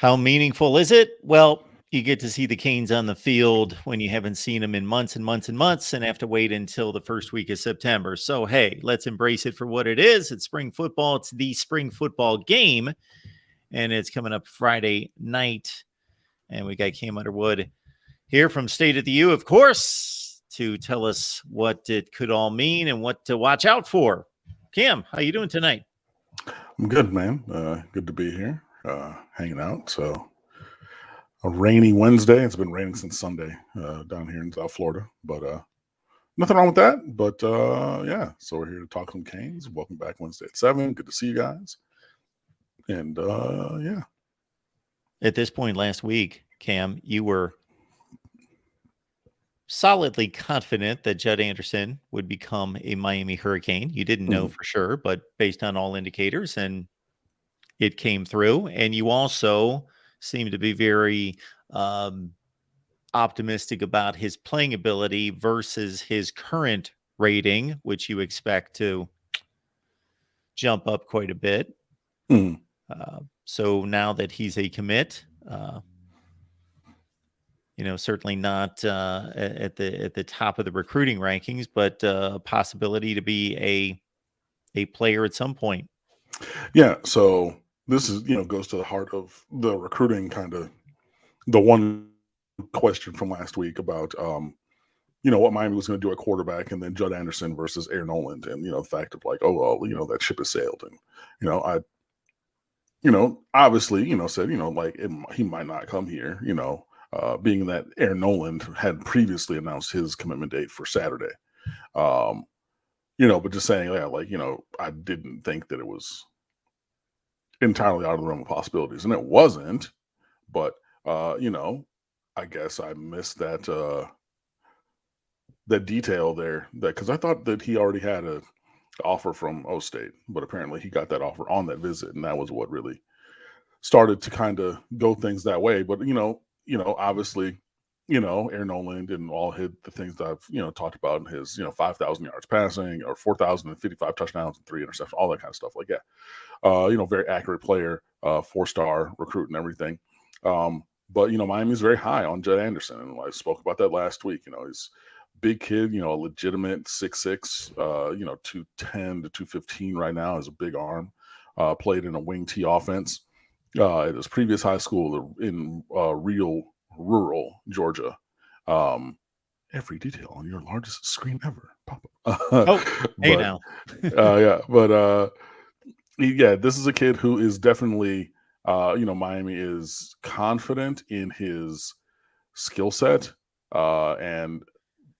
How meaningful is it? Well, you get to see the Canes on the field when you haven't seen them in months and months and months and have to wait until the first week of September. So, hey, let's embrace it for what it is. It's spring football. It's the spring football game, and it's coming up Friday night. And we got Cam Underwood here from State of the U, of course, to tell us what it could all mean and what to watch out for. Cam, how you doing tonight? I'm good, man. Good to be here, hanging out. So a rainy Wednesday. It's been raining since Sunday down here in South Florida, but nothing wrong with that. But yeah, so we're here to talk some Canes. Welcome back Wednesday at 7. Good to see you guys. And yeah. At this point last week, Cam, you were solidly confident that Judd Anderson would become a Miami Hurricane. You didn't know for sure, but based on all indicators, and it came through. And you also seem to be very optimistic about his playing ability versus his current rating, which you expect to jump up quite a bit. So now that he's a commit, certainly not at the top of the recruiting rankings, but a possibility to be a player at some point. Yeah. So this is, goes to the heart of the recruiting, kind of the one question from last week about, what Miami was going to do at quarterback, and then Judd Anderson versus Aaron Noland, and, the fact of like, oh, well, that ship has sailed. And, I obviously, said, he might not come here, being that Aaron Noland had previously announced his commitment date for Saturday. But just saying, yeah, I didn't think that it was entirely out of the realm of possibilities, and it wasn't. But I guess I missed that detail there, because I thought that he already had a offer from O State, but apparently he got that offer on that visit, and that was what really started to kind of go things that way. But obviously, Aaron Noland and all the things that I've talked about in his 5,000 yards passing, or 4,055 touchdowns and 3 interceptions, all that kind of stuff. Like, yeah, very accurate player, 4-star recruit and everything. But Miami's very high on Judd Anderson, and I spoke about that last week. He's big kid, a legitimate 6'6", 210 to 215 right now, has a big arm, played in a wing T offense at his previous high school in rural Georgia. Every detail on your largest screen ever, Papa. Hey now. Yeah, but yeah, this is a kid who is definitely, Miami is confident in his skill set and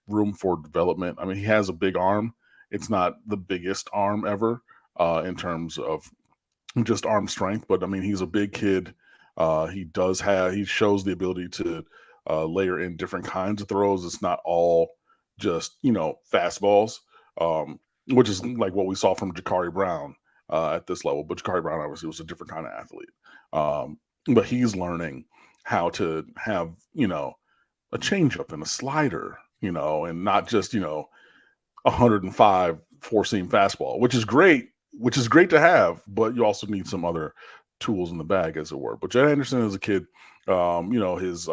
room for development. I mean, he has a big arm. It's not the biggest arm ever in terms of just arm strength, but I mean, he's a big kid. He shows the ability to layer in different kinds of throws. It's not all just, fastballs, which is like what we saw from Jakari Brown at this level. But Jakari Brown obviously was a different kind of athlete. But he's learning how to have, a changeup and a slider, and not just, 105 four-seam fastball, which is great to have, but you also need some other tools in the bag, as it were. But Judd Anderson is a kid, his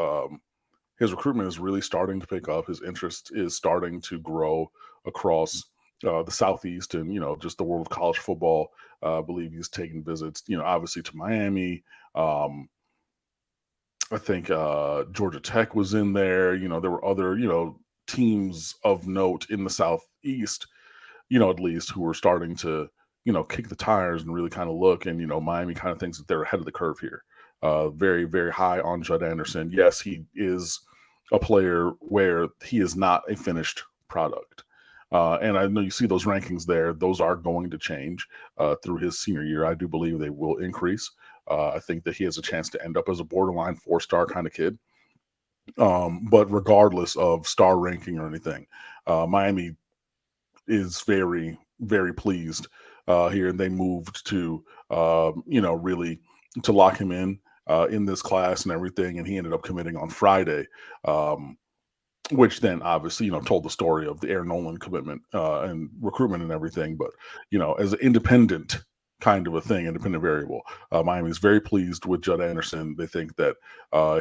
recruitment is really starting to pick up. His interest is starting to grow across the Southeast and, just the world of college football. I believe he's taking visits, obviously to Miami. I think Georgia Tech was in there. There were other, teams of note in the Southeast, at least, who were starting to, kick the tires and really kind of look. And, Miami kind of thinks that they're ahead of the curve here. Very, very high on Judd Anderson. Yes, he is a player where he is not a finished product. And I know you see those rankings there. Those are going to change through his senior year. I do believe they will increase. I think that he has a chance to end up as a borderline 4-star kind of kid. But regardless of star ranking or anything, Miami is very, very pleased here. And they moved to, really to lock him in this class and everything. And he ended up committing on Friday, which then obviously, told the story of the Aaron Noland commitment and recruitment and everything. But, as an independent kind of a thing, independent variable. Miami's very pleased with Judd Anderson. They think that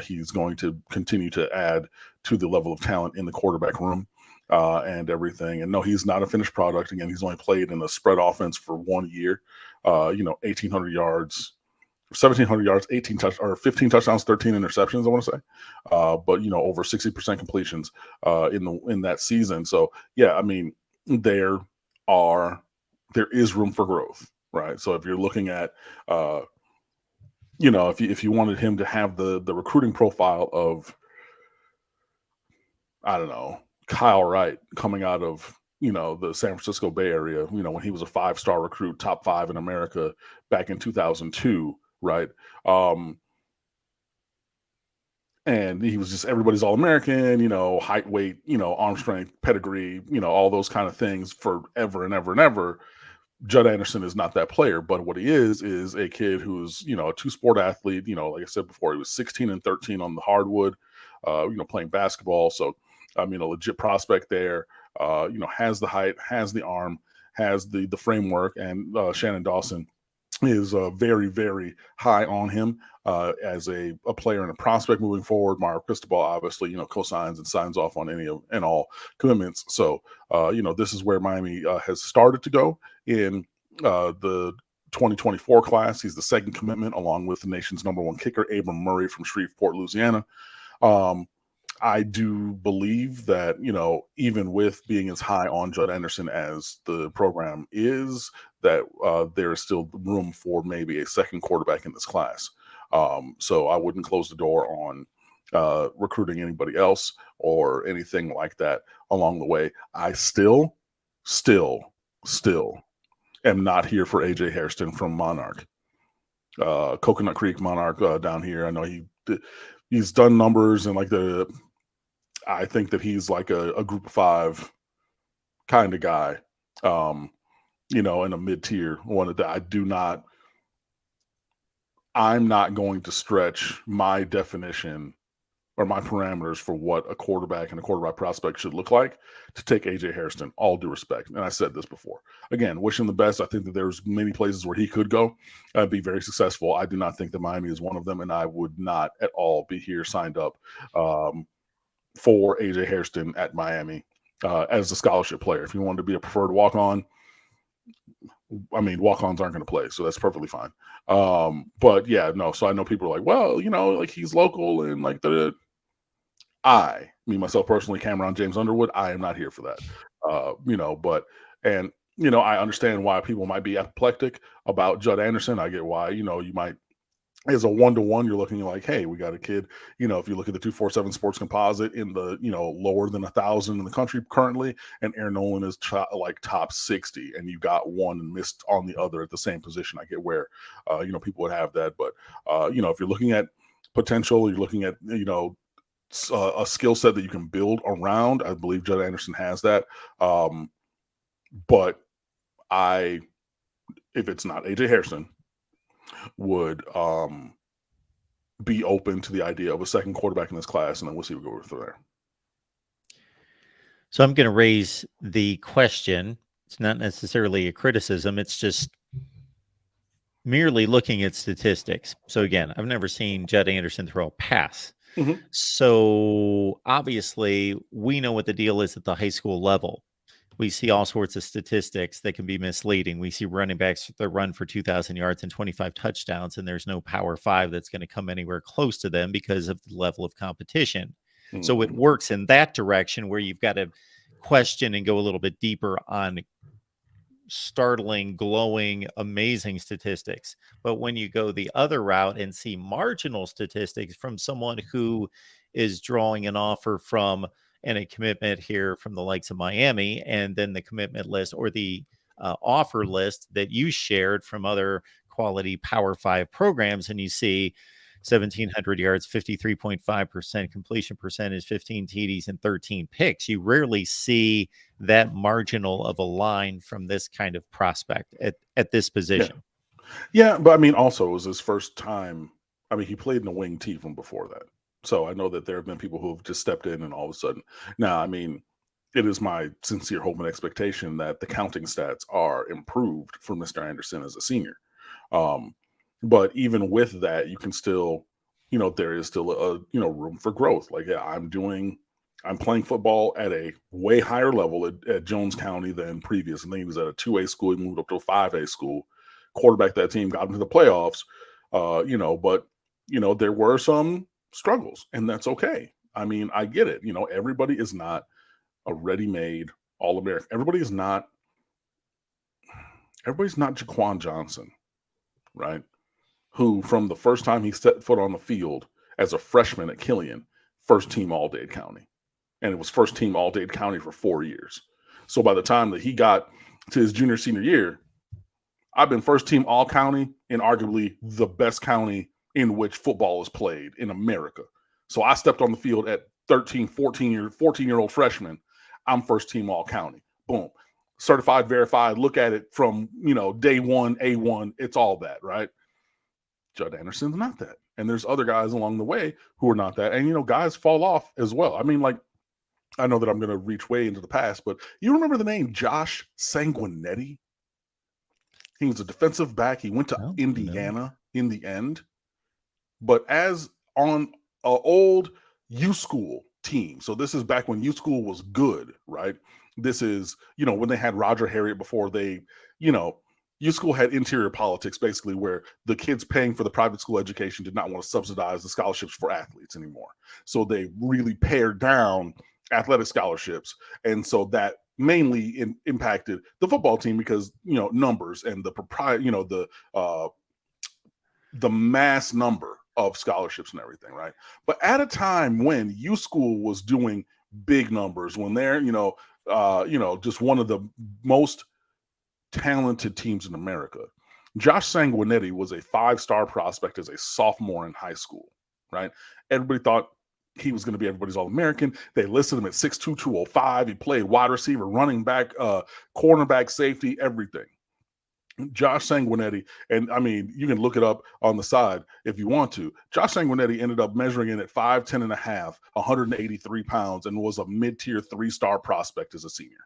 he's going to continue to add to the level of talent in the quarterback room and everything. And no, he's not a finished product. Again, he's only played in a spread offense for 1 year. 1,800 yards, 1,700 yards, 15 touchdowns, 13 interceptions, I want to say. But over 60% completions in that season. So yeah, I mean, there is room for growth, right? So if you're looking at if you wanted him to have the recruiting profile of, I don't know, Kyle Wright coming out of the San Francisco Bay Area, when he was a 5-star recruit, top 5 in America back in 2002, right? And he was just everybody's All-American, height, weight, arm strength, pedigree, all those kind of things forever and ever and ever. Judd Anderson is not that player, but what he is a kid who's, a 2-sport athlete. Like I said before, he was 16 and 13 on the hardwood, playing basketball. So, I mean, a legit prospect there, has the height, has the arm, has the framework, and Shannon Dawson is very, very high on him as a player and a prospect moving forward. Mario Cristobal obviously, co-signs and signs off on any and all commitments. So, this is where Miami has started to go in the 2024 class. He's the second commitment, along with the nation's #1 kicker, Abram Murray from Shreveport, Louisiana. I do believe that, even with being as high on Judd Anderson as the program is, that there is still room for maybe a second quarterback in this class. So I wouldn't close the door on recruiting anybody else or anything like that along the way. I still am not here for AJ Hairston from Monarch. Coconut Creek Monarch down here. I know he's done numbers, and I think that he's like a group of 5 kind of guy, in a mid-tier one that I'm not going to stretch my definition or my parameters for what a quarterback and a quarterback prospect should look like to take AJ Hairston, all due respect. And I said this before. Again, wish him the best. I think that there's many places where he could go and be very successful. I do not think that Miami is one of them, and I would not at all be here signed up for AJ Hairston at Miami as a scholarship player. If you wanted to be a preferred walk-on, I mean, walk-ons aren't going to play, so that's perfectly fine. But yeah, no. So I know people are like, well, like he's local and like me myself personally, Cameron James Underwood, I am not here for that. I understand why people might be apoplectic about Judd Anderson. I get why, you might, as a 1-to-1, you're looking like, hey, we got a kid, if you look at the 247 Sports Composite in the, lower than 1,000 in the country currently, and Aaron Nolan is top 60, and you got one and missed on the other at the same position. I get where, people would have that. But, if you're looking at potential, you're looking at, a skill set that you can build around. I believe Judd Anderson has that. But if it's not AJ Hairston, would be open to the idea of a second quarterback in this class, and then we'll see what we go through there. So I'm going to raise the question. It's not necessarily a criticism. It's just merely looking at statistics. So again, I've never seen Judd Anderson throw a pass. Mm-hmm. So obviously we know what the deal is at the high school level. We see all sorts of statistics that can be misleading. We see running backs that run for 2,000 yards and 25 touchdowns, and there's no Power 5 that's going to come anywhere close to them because of the level of competition. Mm-hmm. So it works in that direction where you've got to question and go a little bit deeper on startling, glowing, amazing statistics. But when you go the other route and see marginal statistics from someone who is drawing an offer from and a commitment here from the likes of Miami, and then the commitment list or the offer list that you shared from other quality Power 5 programs, and you see 1,700 yards, 53.5% completion percentage, 15 TDs, and 13 picks. You rarely see that marginal of a line from this kind of prospect at this position. Yeah, but I mean, also it was his first time. I mean, he played in a wing tee from before that. So I know that there have been people who have just stepped in and all of a sudden. Now, I mean, it is my sincere hope and expectation that the counting stats are improved for Mr. Anderson as a senior. But even with that, you can still, there is still a room for growth. Like, yeah, I'm playing football at a way higher level at Jones County than previous. I think he was at a 2A school. He moved up to a 5A school. Quarterback that team, got into the playoffs. But there were some struggles, and that's okay. I mean, I get it. Everybody is not a ready-made All-American. Everybody's not Jaquan Johnson, right? Who, from the first time he set foot on the field as a freshman at Killian, first team All-Dade County. And it was first team All-Dade County for 4 years. So by the time that he got to his junior, senior year, I've been first team All-County in arguably the best county in which football is played in America. So I stepped on the field at 13, 14-year-old freshman. I'm first team All-County. Boom. Certified, verified, look at it from, day one, A1. It's all that, right? Judd Anderson's not that. And there's other guys along the way who are not that. And, guys fall off as well. I mean, like, I know that I'm going to reach way into the past, but you remember the name Josh Sanguinetti? He was a defensive back. He went to Indiana in the end. But as on an old U School team, so this is back when U School was good, right? This is, when they had Roger Harriet before they, U School had interior politics, basically, where the kids paying for the private school education did not want to subsidize the scholarships for athletes anymore. So they really pared down athletic scholarships. And so that mainly impacted the football team because, numbers and the the mass number of scholarships and everything, right? But at a time when U School was doing big numbers, when they're, just one of the most talented teams in America, Josh Sanguinetti was a 5-star prospect as a sophomore in high school, right? Everybody thought he was going to be everybody's All-American. They listed him at 6'2", 205. He played wide receiver, running back, cornerback, safety, everything. Josh Sanguinetti, and I mean, you can look it up on the side if you want to. Josh Sanguinetti ended up measuring in at 5'10" and a half, 183 pounds, and was a mid-tier 3-star prospect as a senior.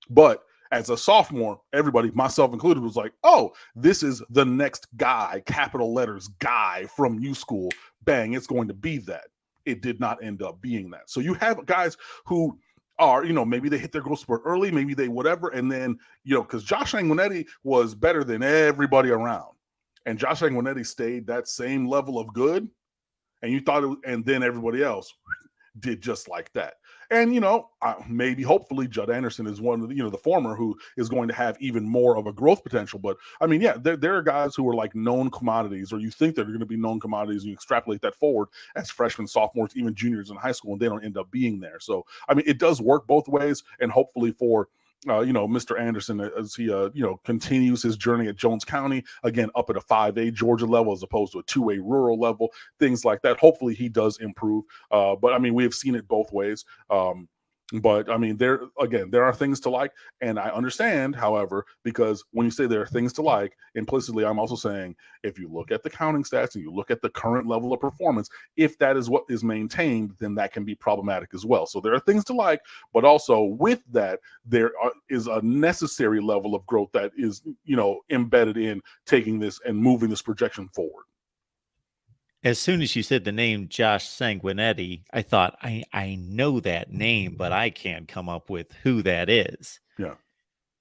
But as a sophomore, everybody, myself included, was like, oh, this is the next guy, capital letters guy from U School. Bang, it's going to be that. It did not end up being that. So you have guys who are, maybe they hit their growth spurt early, maybe they whatever, and then, because Josh Sanguinetti was better than everybody around. And Josh Sanguinetti stayed that same level of good, and you thought and then everybody else did just like that. And, maybe hopefully Judd Anderson is one of the, the former who is going to have even more of a growth potential. But I mean, yeah, there are guys who are like known commodities, or you think they're going to be known commodities, and you extrapolate that forward as freshmen, sophomores, even juniors in high school, and they don't end up being there. So, I mean, it does work both ways. And hopefully for Mr. Anderson, as he, continues his journey at Jones County, again, up at a 5A Georgia level as opposed to a 2A rural level, things like that. Hopefully he does improve. But I mean, we have seen it both ways. But I mean, there are things to like, and I understand, however, because when you say there are things to like, implicitly, I'm also saying if you look at the counting stats and you look at the current level of performance, if that is what is maintained, then that can be problematic as well. So there are things to like, but also with that, is a necessary level of growth that is, embedded in taking this and moving this projection forward. As soon as you said the name Josh Sanguinetti, I thought, I know that name, but I can't come up with who that is. Yeah.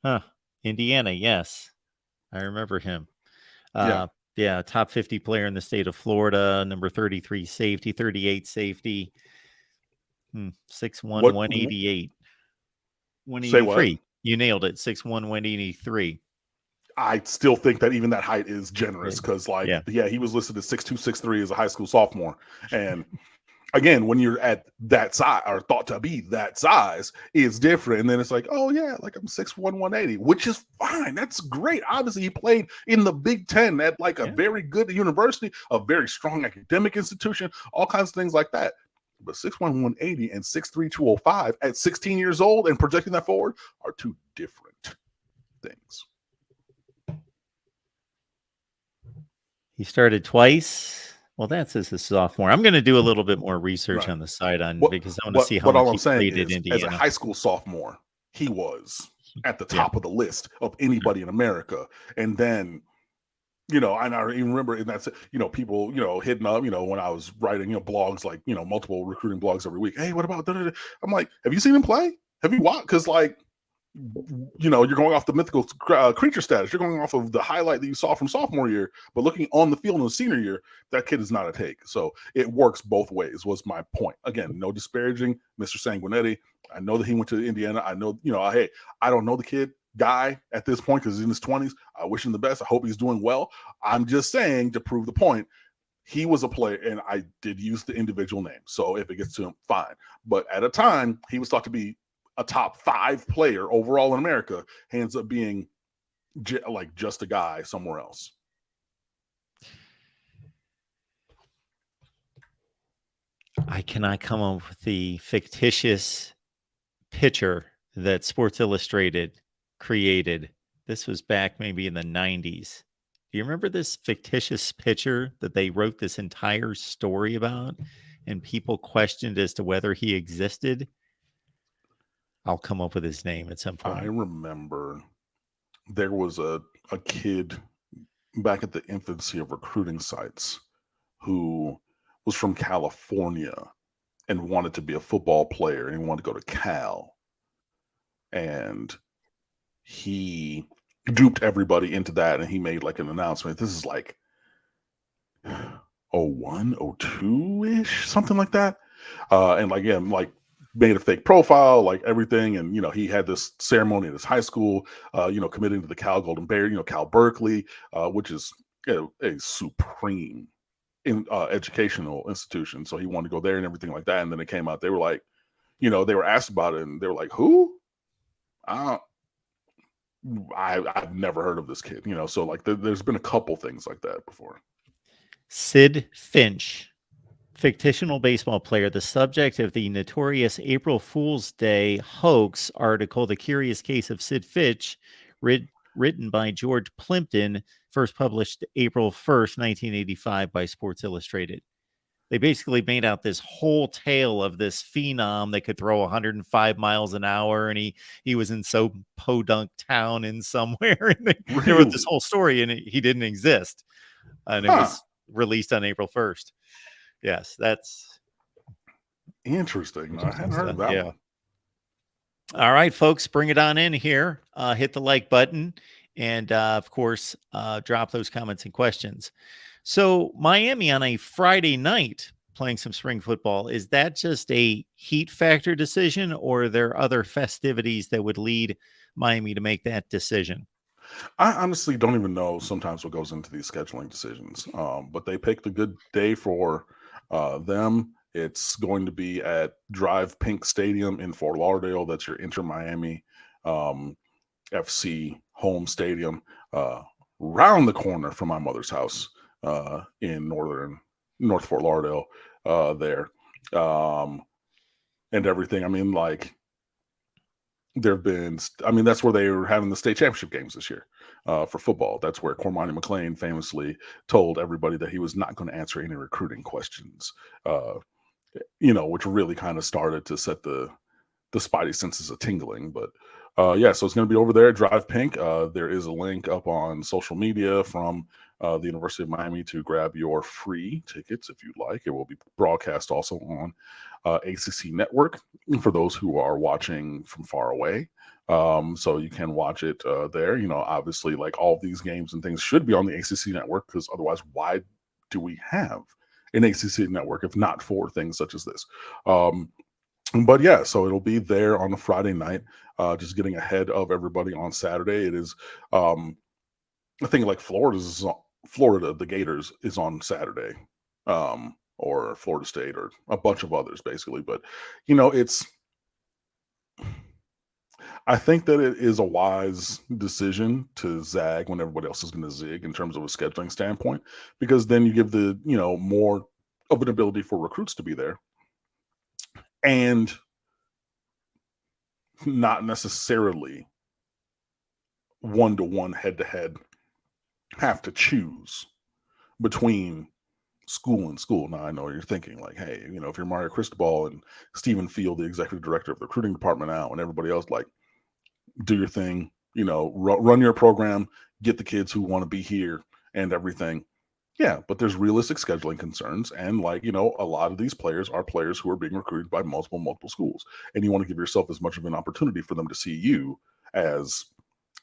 Huh. Indiana, yes. I remember him. Yeah. Top 50 player in the state of Florida, number 33 safety, 38 safety. 6'1", 188. 183. Say what? You nailed it. 6'1", 183. I still think that even that height is generous because, he was listed as 6'2", 6'3" as a high school sophomore. And again, when you're at that size or thought to be that size, it's different. And then it's like, oh, yeah, like I'm 6'1", 180, which is fine. That's great. Obviously, he played in the Big Ten at like a very good university, a very strong academic institution, all kinds of things like that. But 6'1", 180 and 6'3", 205 at 16 years old and projecting that forward are two different things. He started twice. Well, that's as a sophomore. I'm going to do a little bit more research on the side because I want to see how much he played in Indiana. As a high school sophomore, he was at the top of the list of anybody in America. And then, and I even remember, and that's, people, hitting up, when I was writing, blogs, like, multiple recruiting blogs every week. Hey, what about da, da, da? I'm like, have you seen him play? Have you watched? Because, like, you're going off the mythical creature status. You're going off of the highlight that you saw from sophomore year, but looking on the field in the senior year, that kid is not a take. So it works both ways, was my point. Again, no disparaging Mr. Sanguinetti. I know that he went to Indiana. I know, hey, I don't know the kid guy at this point because he's in his 20s. I wish him the best. I hope he's doing well. I'm just saying, to prove the point, he was a player, and I did use the individual name. So if it gets to him, fine. But at a time, he was thought to be a top 5 player overall in America. He ends up being just a guy somewhere else. I cannot come up with the fictitious picture that Sports Illustrated created. This was back maybe in the 90s. Do you remember this fictitious picture that they wrote this entire story about, and people questioned as to whether he existed? I'll come up with his name at some point. I remember there was a kid back at the infancy of recruiting sites who was from California and wanted to be a football player, and he wanted to go to Cal. And he duped everybody into that, and he made like an announcement. This is like 01, 02-ish, something like that. And made a fake profile, like everything. And, he had this ceremony at his high school, committing to the Cal Golden Bear, Cal Berkeley, which is a supreme educational institution. So he wanted to go there and everything like that. And then it came out, they were like, they were asked about it, and they were like, who? I've never heard of this kid, so like there's been a couple things like that before. Sid Finch, fictional baseball player, the subject of the notorious April Fool's Day hoax article, The Curious Case of Sid Finch, written by George Plimpton, first published April 1st, 1985 by Sports Illustrated. They basically made out this whole tale of this phenom that could throw 105 miles an hour, and he was in some podunk town in somewhere, and they wrote this whole story, and he didn't exist, and it was released on April 1st. Yes, that's interesting. I hadn't heard of that one. All right, folks, bring it on in here. Hit the like button, and of course, drop those comments and questions. So Miami on a Friday night playing some spring football, is that just a heat factor decision, or are there other festivities that would lead Miami to make that decision? I honestly don't even know sometimes what goes into these scheduling decisions, but they picked a good day for them. It's going to be at Drive Pink Stadium in Fort Lauderdale. That's your Inter Miami FC home stadium, round the corner from my mother's house in North Fort Lauderdale there. And everything. I mean, like, that's where they were having the state championship games this year for football. That's where Cormani McClain famously told everybody that he was not going to answer any recruiting questions, which really kind of started to set the spidey senses a tingling. But so it's going to be over there at Drive Pink. There is a link up on social media from the University of Miami to grab your free tickets if you'd like. It will be broadcast also on ACC Network for those who are watching from far away. So you can watch it there. Obviously, like, all of these games and things should be on the ACC Network, because otherwise, why do we have an ACC Network if not for things such as this? But yeah, so it'll be there on a Friday night, just getting ahead of everybody on Saturday. It is, I think, like, Florida, the Gators is on Saturday, or Florida State, or a bunch of others, basically. But, I think that it is a wise decision to zag when everybody else is going to zig in terms of a scheduling standpoint, because then you give the, more of an ability for recruits to be there, and not necessarily one-to-one, head-to-head have to choose between school and school. Now, I know you're thinking, like, hey, if you're Mario Cristobal and Stephen Field, the executive director of the recruiting department now, and everybody else, like, do your thing, run your program, get the kids who want to be here, and everything. Yeah, but there's realistic scheduling concerns, and like, a lot of these players are players who are being recruited by multiple schools, and you want to give yourself as much of an opportunity for them to see you as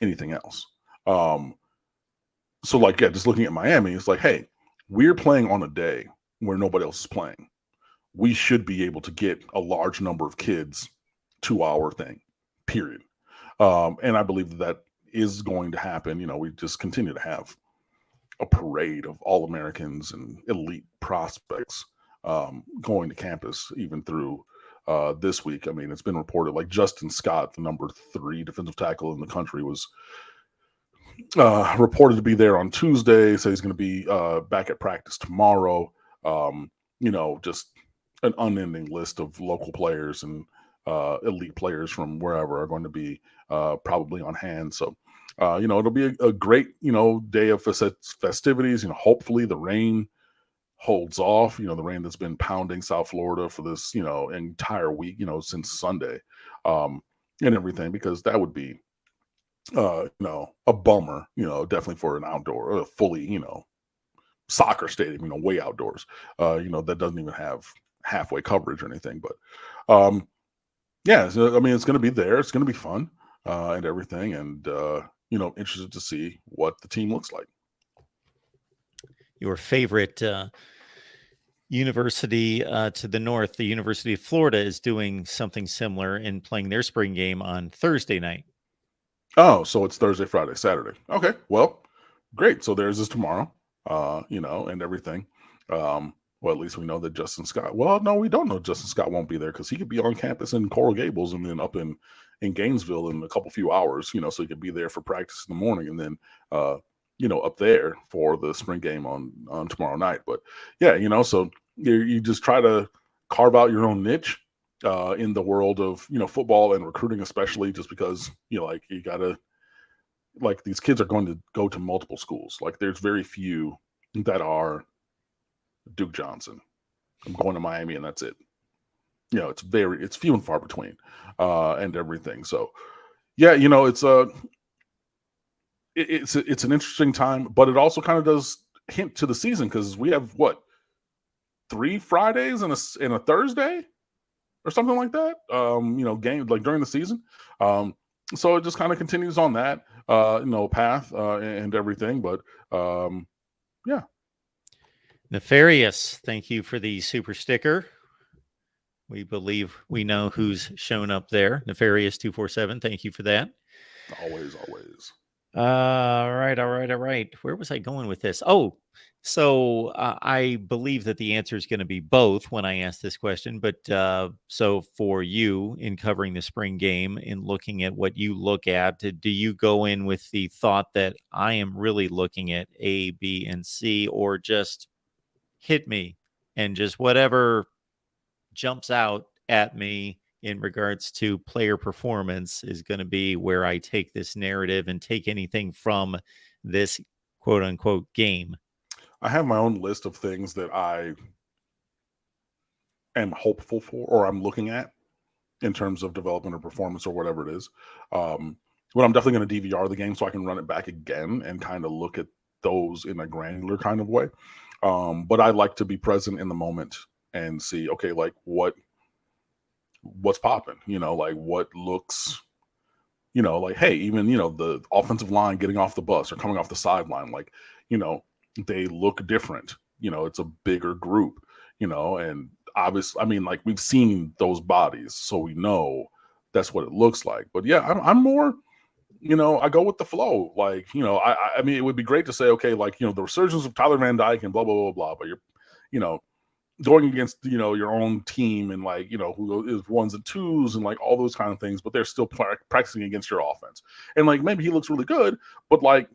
anything else. So like, yeah, just looking at Miami, it's like, hey, we're playing on a day where nobody else is playing. We should be able to get a large number of kids to our thing, period. And I believe that is going to happen. We just continue to have a parade of All-Americans and elite prospects going to campus even through this week. I mean, it's been reported like Justin Scott, the number 3 defensive tackle in the country, was reported to be there on Tuesday. So he's going to be back at practice tomorrow. Just an unending list of local players and elite players from wherever are going to be probably on hand. So, it'll be a great, day of festivities. Hopefully the rain holds off, the rain that's been pounding South Florida for this, entire week, since Sunday and everything, because that would be, a bummer, definitely for an outdoor or a fully, soccer stadium, way outdoors, that doesn't even have halfway coverage or anything. But yeah, so, I mean, it's going to be there. It's going to be fun and everything. And, interested to see what the team looks like. Your favorite university to the north, the University of Florida, is doing something similar in playing their spring game on Thursday night. Oh, so it's Thursday, Friday, Saturday. Okay, well, great. So theirs is tomorrow, and everything. Well, at least we know that Justin Scott. Well, no, we don't know Justin Scott won't be there because he could be on campus in Coral Gables and then up in Gainesville in a few hours. So he could be there for practice in the morning and then up there for the spring game on tomorrow night. But yeah, so you just try to carve out your own niche in the world of football and recruiting, especially just because you gotta, like, these kids are going to go to multiple schools. Like, there's very few that are Duke Johnson. I'm going to Miami and that's it. It's few and far between and everything. So yeah, it's an interesting time, but it also kind of does hint to the season because we have 3 Fridays and a Thursday or something like that. Game like during the season. So it just kind of continues on that path and everything. But yeah. Nefarious, thank you for the super sticker. We believe we know who's shown up there. Nefarious 247, thank you for that. Always. All right. Where was I going with this? Oh, so I believe that the answer is going to be both when I ask this question. But so for you, in covering the spring game and looking at what you look at, do you go in with the thought that I am really looking at A, B, and C, or just hit me and just whatever jumps out at me in regards to player performance is going to be where I take this narrative and take anything from this quote unquote game? I have my own list of things that I am hopeful for or I'm looking at in terms of development or performance or whatever it is. But I'm definitely going to DVR the game so I can run it back again and kind of look at those in a granular kind of way. But I like to be present in the moment and see, okay, like what's popping, like what looks, like, hey, even, the offensive line getting off the bus or coming off the sideline, like, they look different, it's a bigger group, and obviously, I mean, like, we've seen those bodies, so we know that's what it looks like. But yeah, I'm more, I go with the flow. Like, I mean, it would be great to say, okay, like, the resurgence of Tyler Van Dyke and blah, blah, blah, blah, but you're, going against, your own team and like, who is 1s and 2s and like all those kind of things, but they're still practicing against your offense. And like, maybe he looks really good, but like,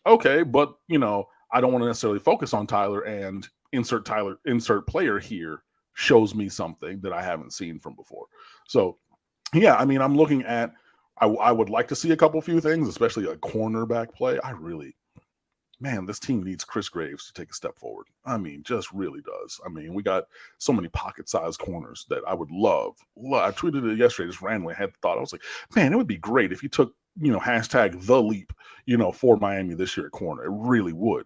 okay, but I don't want to necessarily focus on Tyler and insert player here shows me something that I haven't seen from before. So yeah, I mean, I'm looking at, I would like to see a few things, especially a cornerback play. Man, this team needs Chris Graves to take a step forward. I mean, just really does. I mean, we got so many pocket-sized corners that I would love. I tweeted it yesterday, just randomly. I had the thought. I was like, man, it would be great if you took hashtag the leap, for Miami this year at corner. It really would.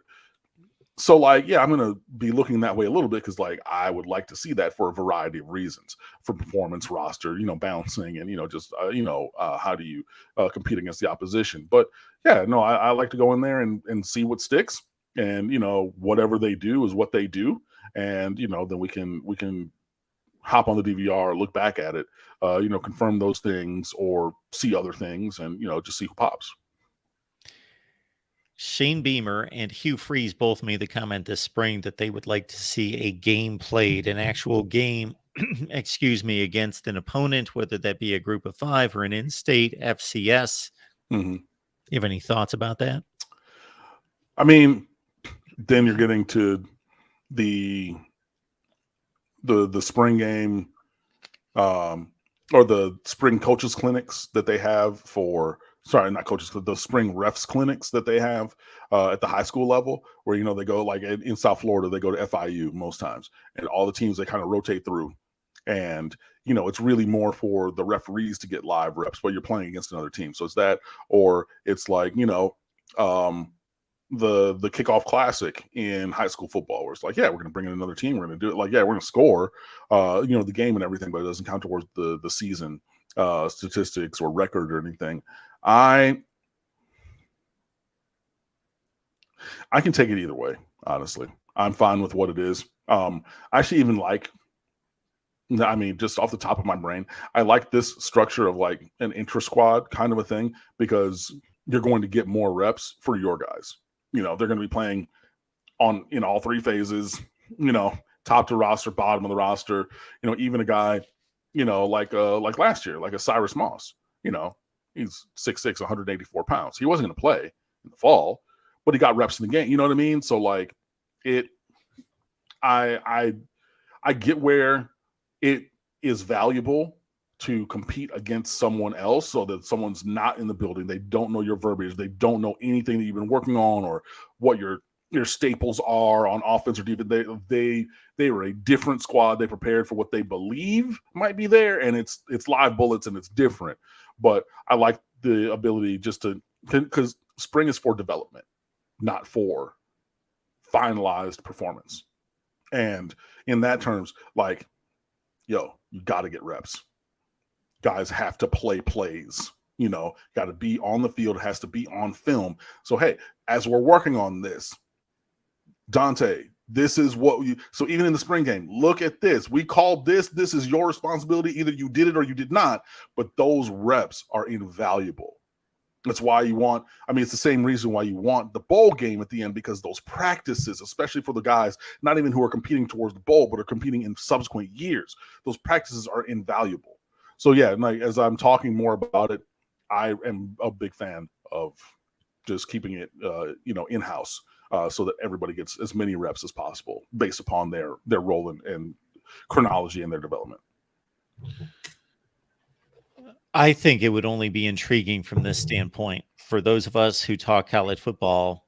So, like, yeah, I'm going to be looking that way a little bit because, like, I would like to see that for a variety of reasons, for performance, roster, bouncing, and, just, how do you compete against the opposition? But, yeah, no, I like to go in there and see what sticks. And, whatever they do is what they do. And, then we can hop on the DVR, look back at it, confirm those things or see other things and, just see who pops. Shane Beamer and Hugh Freeze both made the comment this spring that they would like to see a game played, an actual game, against an opponent, whether that be a group of 5 or an in-state FCS. Mm-hmm. You have any thoughts about that? I mean, then you're getting to the spring game, or the spring coaches clinics that they have not coaches, the spring refs clinics that they have at the high school level, where, they go, like in South Florida, they go to FIU most times, and all the teams, they kind of rotate through. And, it's really more for the referees to get live reps, but you're playing against another team. So it's that, or it's like, the kickoff classic in high school football, where it's like, yeah, we're going to bring in another team. We're going to do it. Like, yeah, we're going to score, the game and everything, but it doesn't count towards the season statistics or record or anything. I can take it either way, honestly. I'm fine with what it is. I actually even just off the top of my brain, I like this structure of like an intra-squad kind of a thing, because you're going to get more reps for your guys. They're going to be playing in all 3 phases, top to roster, bottom of the roster, even a guy, like last year, like a Cyrus Moss, he's 6'6", 184 pounds. He wasn't going to play in the fall, but he got reps in the game. You know what I mean? So like I get where it is valuable to compete against someone else, so that someone's not in the building. They don't know your verbiage. They don't know anything that you've been working on or what your staples are on offense or defense. They were a different squad. They prepared for what they believe might be there, and it's live bullets and it's different. But I like the ability just because spring is for development, not for finalized performance. And in that terms, like, you got to get reps. Guys have to play plays, got to be on the field, has to be on film. So, hey, as we're working on this, Dante, this is what so even in the spring game, look at this. We called this. This is your responsibility. Either you did it or you did not, but those reps are invaluable. That's why it's the same reason why you want the bowl game at the end, because those practices, especially for the guys, not even who are competing towards the bowl, but are competing in subsequent years, those practices are invaluable. So yeah, like, as I'm talking more about it, I am a big fan of just keeping it, in-house, so that everybody gets as many reps as possible based upon their role and chronology in their development. I think it would only be intriguing from this standpoint for those of us who talk college football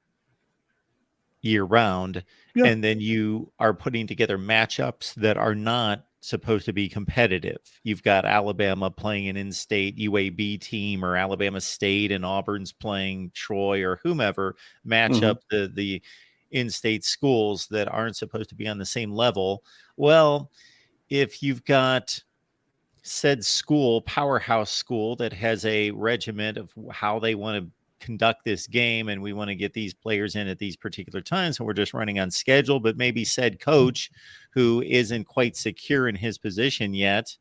year round, and then you are putting together matchups that are not supposed to be competitive. You've got Alabama playing an in-state UAB team, or Alabama State and Auburn's playing Troy or whomever, match up the in-state schools that aren't supposed to be on the same level. Well, if you've got said school, powerhouse school, that has a regiment of how they want to conduct this game, and we want to get these players in at these particular times, and we're just running on schedule, but maybe said coach who isn't quite secure in his position yet,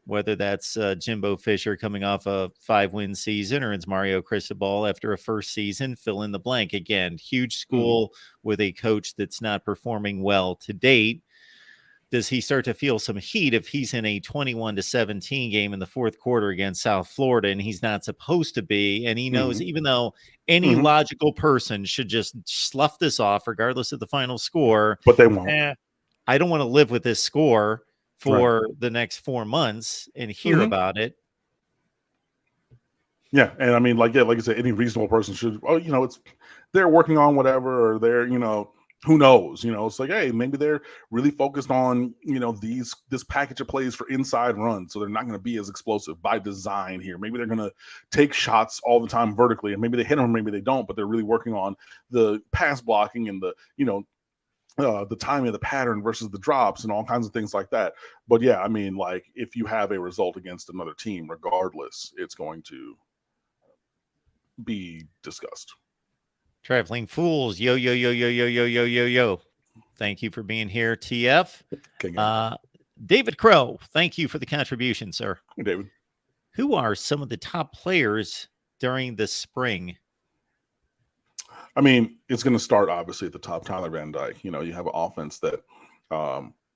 whether that's Jimbo Fisher coming off a 5-win season, or it's Mario Cristobal after a first season, fill in the blank. Again, huge school with a coach that's not performing well to date. Does he start to feel some heat if he's in a 21-17 game in the fourth quarter against South Florida, and he's not supposed to be? And he knows, even though any logical person should just slough this off regardless of the final score, but they won't. I don't want to live with this score for the next 4 months and hear about it. Yeah. And I mean, like I said, any reasonable person should, they're working on whatever, or they're, who knows? It's like, hey, maybe they're really focused on, this package of plays for inside runs. So they're not going to be as explosive by design here. Maybe they're going to take shots all the time vertically, and maybe they hit them, maybe they don't, but they're really working on the pass blocking and the timing of the pattern versus the drops and all kinds of things like that. But yeah, I mean, like, if you have a result against another team, regardless, it's going to be discussed. Traveling Fools, yo, yo, yo, yo, yo, yo, yo, yo, yo. Thank you for being here, TF. David Crow, thank you for the contribution, sir. Hey, David. Who are some of the top players during the spring? I mean, it's going to start obviously at the top. Tyler Van Dyke. You have an offense that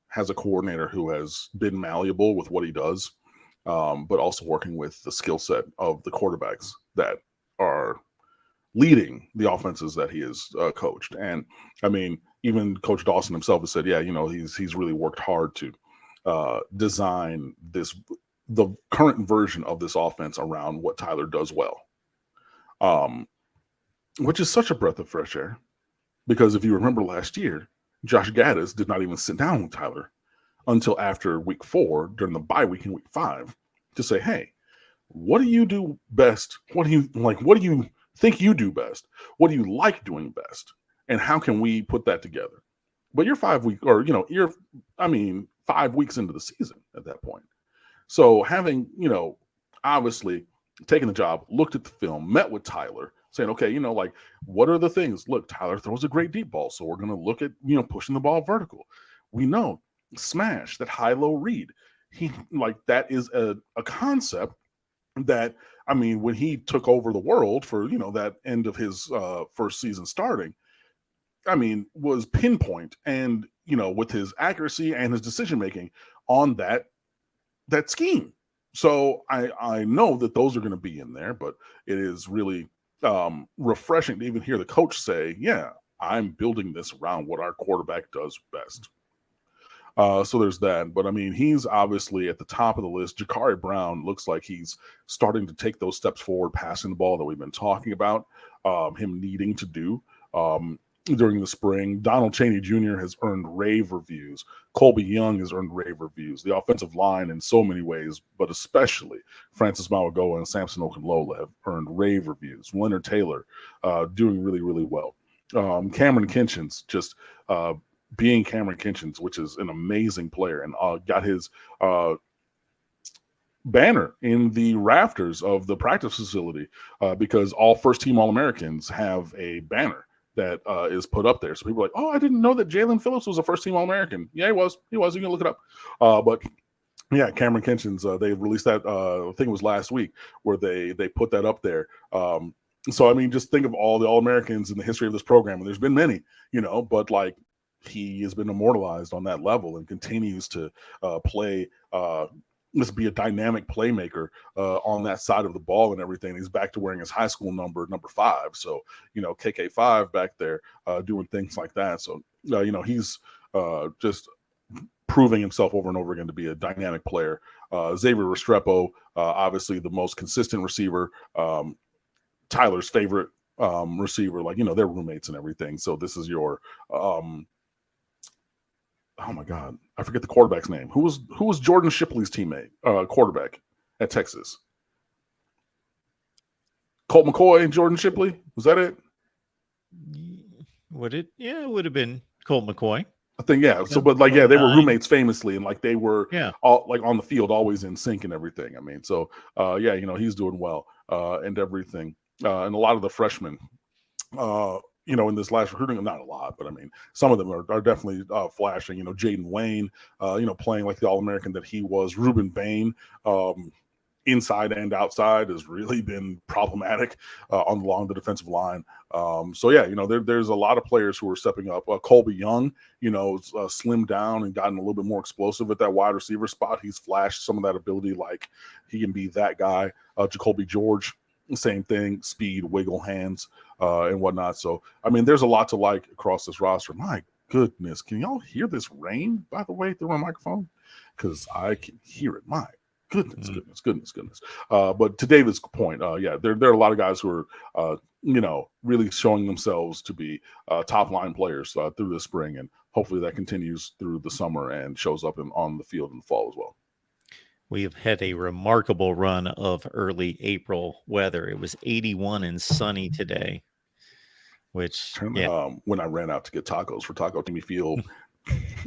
has a coordinator who has been malleable with what he does, but also working with the skill set of the quarterbacks that are leading the offenses that he has coached. And I mean, even Coach Dawson himself has said, yeah, he's really worked hard to design the current version of this offense around what Tyler does well. Which is such a breath of fresh air, because if you remember last year, Josh Gaddis did not even sit down with Tyler until after week 4 during the bye week in week 5 to say, hey, what do you do best? What do you think you do best? What do you like doing best? And how can we put that together? But you're 5 weeks, or, you're 5 weeks into the season at that point. So having, obviously taken the job, looked at the film, met with Tyler, saying, okay, what are the things? Look, Tyler throws a great deep ball, so we're going to look at, pushing the ball vertical. We know smash, that high-low read. That is a concept that, when he took over the world for, that end of his first season starting, was pinpoint and, with his accuracy and his decision-making on that scheme. So I know that those are going to be in there, but it is really refreshing to even hear the coach say, yeah, I'm building this around what our quarterback does best. So there's that. But he's obviously at the top of the list. Jakari Brown looks like he's starting to take those steps forward, passing the ball that we've been talking about, him needing to do during the spring. Donald Chaney Jr. has earned rave reviews. Colby Young has earned rave reviews. The offensive line in so many ways, but especially Francis Mauigoa and Samson Okunlola have earned rave reviews. Leonard Taylor doing really, really well. Cameron Kinchins just being Cameron Kinchins, which is an amazing player, and got his banner in the rafters of the practice facility because all first-team All-Americans have a banner that is put up there. So people are like, oh, I didn't know that Jalen Phillips was a first-team All-American. Yeah, he was. You can look it up. But yeah, Cameron Kinchins, they released that, I think it was last week, where they put that up there. So, just think of all the All-Americans in the history of this program, and there's been many, but he has been immortalized on that level and continues to play let's be a dynamic playmaker on that side of the ball and everything. He's back to wearing his high school number 5. So, KK5 back there doing things like that. So, he's just proving himself over and over again to be a dynamic player. Xavier Restrepo, obviously the most consistent receiver, Tyler's favorite receiver, they're roommates and everything. So this is your oh my God, I forget the quarterback's name. Who was Jordan Shipley's teammate, quarterback at Texas? Colt McCoy and Jordan Shipley? Was that it? Would it? Yeah, it would have been Colt McCoy. I think, yeah. So, but they were roommates famously, and they were all on the field, always in sync and everything. So yeah, he's doing well and everything. And a lot of the freshmen, in this last recruiting, not a lot, but some of them are definitely flashing. Jaden Wayne, playing like the All-American that he was. Ruben Bain, inside and outside, has really been problematic along the defensive line. So yeah, there's a lot of players who are stepping up. Colby Young, slimmed down and gotten a little bit more explosive at that wide receiver spot. He's flashed some of that ability, like he can be that guy. Jacoby George, same thing, speed, wiggle hands, and whatnot. So, there's a lot to like across this roster. My goodness, can y'all hear this rain, by the way, through my microphone? Because I can hear it. My goodness. But to David's point, yeah, there are a lot of guys who are really showing themselves to be top line players through the spring, and hopefully that continues through the summer and shows up on the field in the fall as well. We have had a remarkable run of early April weather. It was 81 and sunny today, which, when I ran out to get tacos for taco, made me feel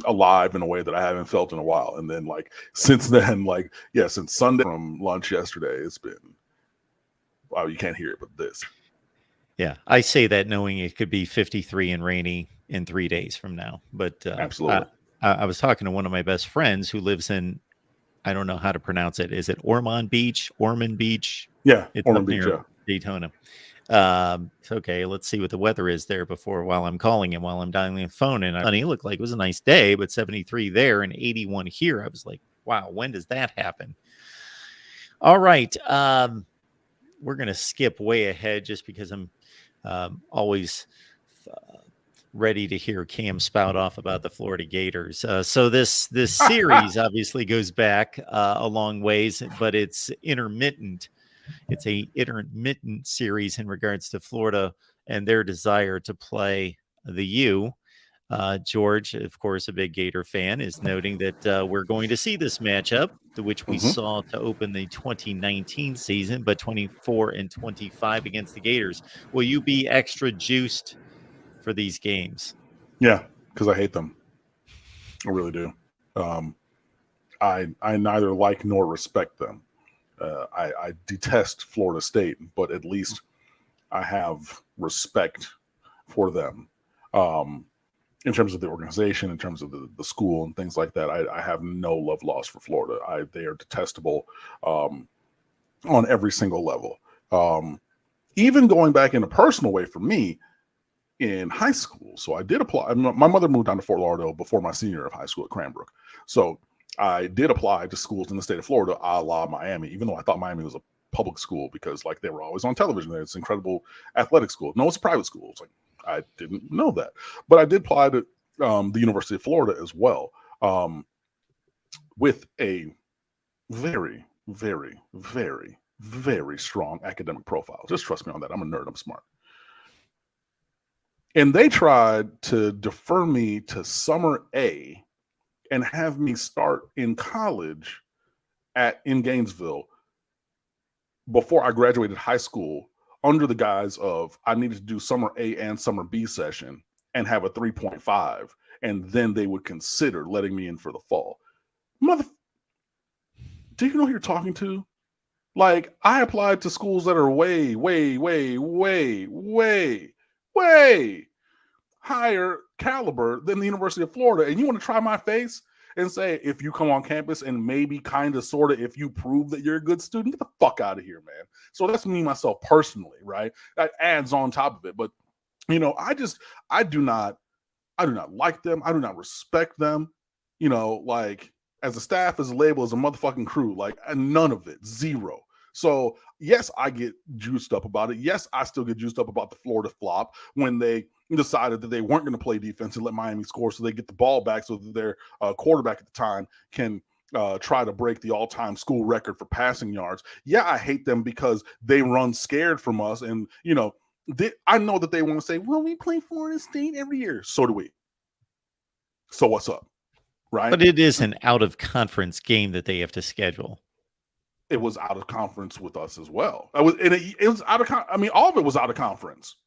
alive in a way that I haven't felt in a while. And then since then, since Sunday from lunch yesterday, it's been, wow, you can't hear it, but this. Yeah, I say that knowing it could be 53 and rainy in 3 days from now. But absolutely, I was talking to one of my best friends who lives in, I don't know how to pronounce it. Is it Ormond Beach? Yeah, it's Ormond up Beach, near Daytona. Okay, let's see what the weather is there while I'm calling him, while I'm dialing the phone. And it looked like it was a nice day, but 73 there and 81 here. I was like, wow, when does that happen? All right. We're going to skip way ahead just because I'm always ready to hear Cam spout off about the Florida Gators. So this series obviously goes back a long ways, but it's intermittent. It's a intermittent series in regards to Florida and their desire to play the U. George, of course, a big Gator fan, is noting that we're going to see this matchup, which we saw to open the 2019 season, but 24 and 25 against the Gators. Will you be extra juiced for these games? Yeah, because I hate them. I really do. I neither like nor respect them. I detest Florida State, but at least I have respect for them. In terms of the organization, in terms of the school and things like that, I have no love lost for Florida. They are detestable on every single level. Even going back in a personal way for me in high school. So I did apply. My mother moved down to Fort Lauderdale before my senior year of high school at Cranbrook. So I did apply to schools in the state of Florida, a la Miami, even though I thought Miami was a public school because they were always on television. It's an incredible athletic school. No, it's a private school. It's I didn't know that, but I did apply to the University of Florida as well, with a very, very, very, very strong academic profile. Just trust me on that. I'm a nerd. I'm smart. And they tried to defer me to summer A and have me start in college in Gainesville before I graduated high school, under the guise of I needed to do summer A and summer B session and have a 3.5, and then they would consider letting me in for the fall. Do you know who you're talking to? I applied to schools that are way, way, way, way, way, way higher caliber than the University of Florida, and you want to try my face and say, if you come on campus and maybe kind of, sort of, if you prove that you're a good student, get the fuck out of here, man. So that's me, myself, personally, right? That adds on top of it. But, I do not like them. I do not respect them, as a staff, as a label, as a motherfucking crew, none of it, zero. So yes, I get juiced up about it. Yes, I still get juiced up about the Florida flop when they decided that they weren't going to play defense and let Miami score so they get the ball back so that their quarterback at the time can try to break the all-time school record for passing yards. Yeah, I hate them because they run scared from us. And, I know that they want to say, well, we play Florida State every year. So do we. So what's up? Right? But it is an out-of-conference game that they have to schedule. It was out of conference with us as well. It was out of. All of it was out of conference,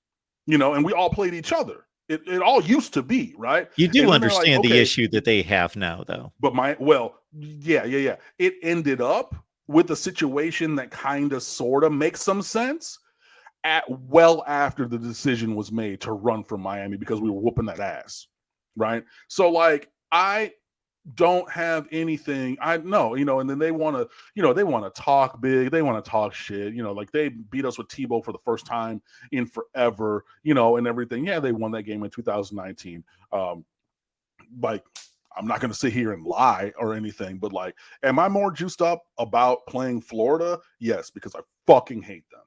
and we all played each other. It all used to be, right. You do understand the issue that they have now, though. But yeah. It ended up with a situation that kind of, sort of makes some sense after the decision was made to run from Miami because we were whooping that ass, right. So I don't have anything. I know, and then they want to talk big. They want to talk shit, they beat us with Tebow for the first time in forever, and everything. Yeah, they won that game in 2019. I'm not going to sit here and lie or anything, but am I more juiced up about playing Florida? Yes, because I fucking hate them.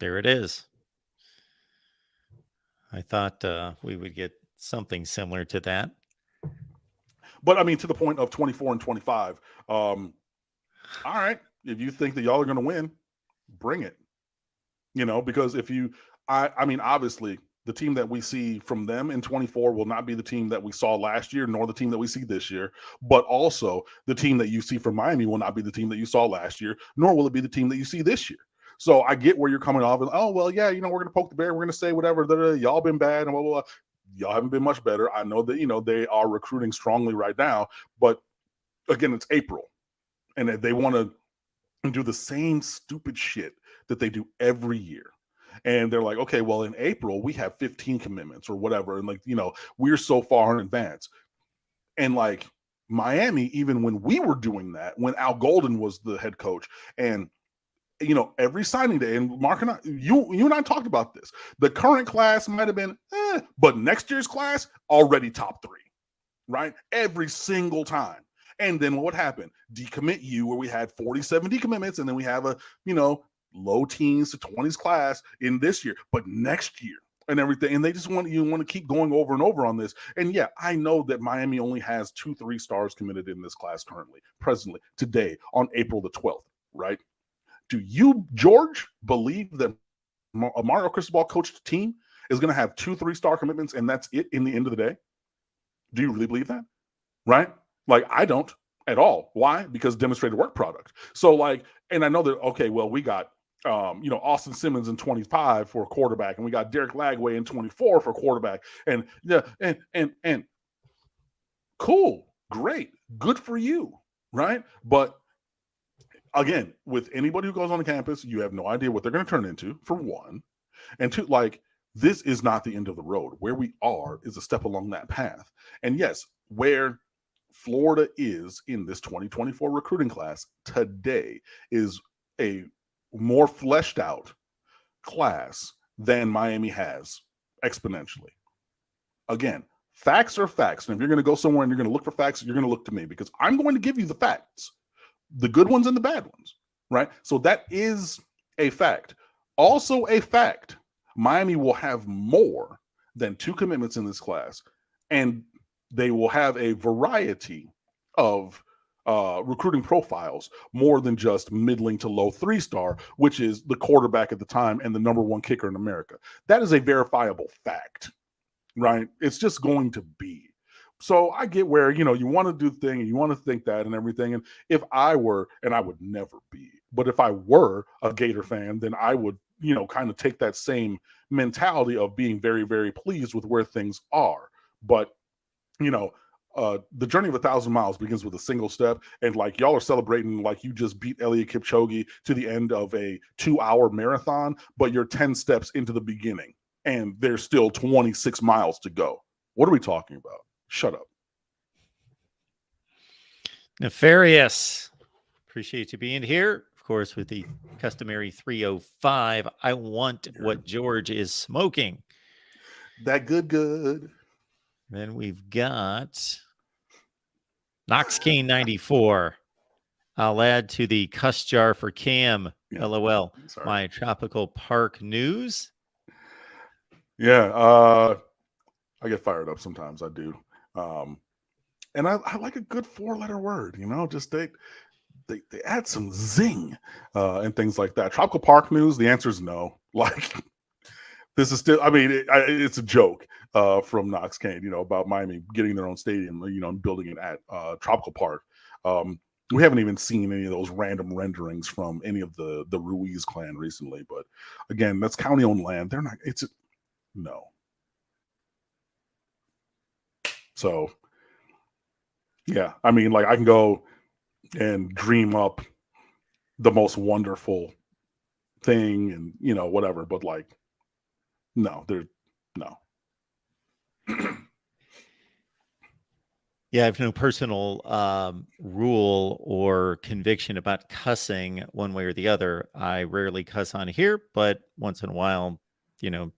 There it is. I thought we would get something similar to that. But to the point of 24 and 25, all right, if you think that y'all are going to win, bring it. Because if you, I mean, obviously, the team that we see from them in 24 will not be the team that we saw last year, nor the team that we see this year. But also, the team that you see from Miami will not be the team that you saw last year, nor will it be the team that you see this year. So I get where you're coming off. And, oh, well, yeah, we're going to poke the bear. We're going to say whatever. Y'all been bad and blah, blah, blah. Y'all haven't been much better. I know that, they are recruiting strongly right now. But again, it's April. And they want to do the same stupid shit that they do every year. And they're like, okay, well, in April, we have 15 commitments or whatever. And we're so far in advance. And Miami, even when we were doing that, when Al Golden was the head coach, and every signing day, and Mark and I, you and I talked about this. The current class might have been, but next year's class already top 3, right? Every single time. And then what happened? Decommit you, where we had 47 decommitments, and then we have a, low teens to 20s class in this year, but next year and everything. And they just want to keep going over and over on this. And yeah, I know that Miami only has 2 3-stars committed in this class presently, today, on April the 12th, right? Do you, George, believe that a Mario Cristobal coached team is going to have 2 3-star commitments and that's it in the end of the day? Do you really believe that? Right? I don't at all. Why? Because demonstrated work product. So and I know that, okay, well, we got, Austin Simmons in 25 for a quarterback, and we got Derek Lagway in 24 for a quarterback. And yeah, and cool, great, good for you, right? But again, with anybody who goes on the campus, you have no idea what they're going to turn into, for one. And two, this is not the end of the road. Where we are is a step along that path. And yes, where Florida is in this 2024 recruiting class today is a more fleshed out class than Miami has exponentially. Again, facts are facts. And if you're going to go somewhere and you're going to look for facts, you're going to look to me, because I'm going to give you the facts, the good ones and the bad ones, right? So that is a fact. Also a fact, Miami will have more than 2 commitments in this class, and they will have a variety of recruiting profiles, more than just middling to low 3-star, which is the quarterback at the time and the number 1 kicker in America. That is a verifiable fact, right? It's just going to be. So I get where, you want to do the thing and you want to think that and everything. And if I were, and I would never be, but if I were a Gator fan, then I would, kind of take that same mentality of being very, very pleased with where things are. But the journey of 1,000 miles begins with a single step, and y'all are celebrating like you just beat Eliud Kipchoge to the end of a 2-hour marathon, but you're 10 steps into the beginning and there's still 26 miles to go. What are we talking about? Shut up. Nefarious. Appreciate you being here. Of course, with the customary 305, I want what George is smoking. That good. Then we've got Knox Kane 94. I'll add to the cuss jar for Cam. Yeah. LOL. Sorry. My Tropical Park news. Yeah, I get fired up sometimes. I do. And I like a good 4-letter word, just they add some zing and things like that. Tropical Park news, the answer is no. This is still, I mean, it's a joke from Knox Kane, about Miami getting their own stadium, and building it at Tropical Park. We haven't even seen any of those random renderings from any of the Ruiz clan recently. But again, that's county-owned land. They're not, no. So, yeah, I mean, I can go and dream up the most wonderful thing and, whatever, but no, no. Yeah, I have no personal rule or conviction about cussing one way or the other. I rarely cuss on here, but once in a while,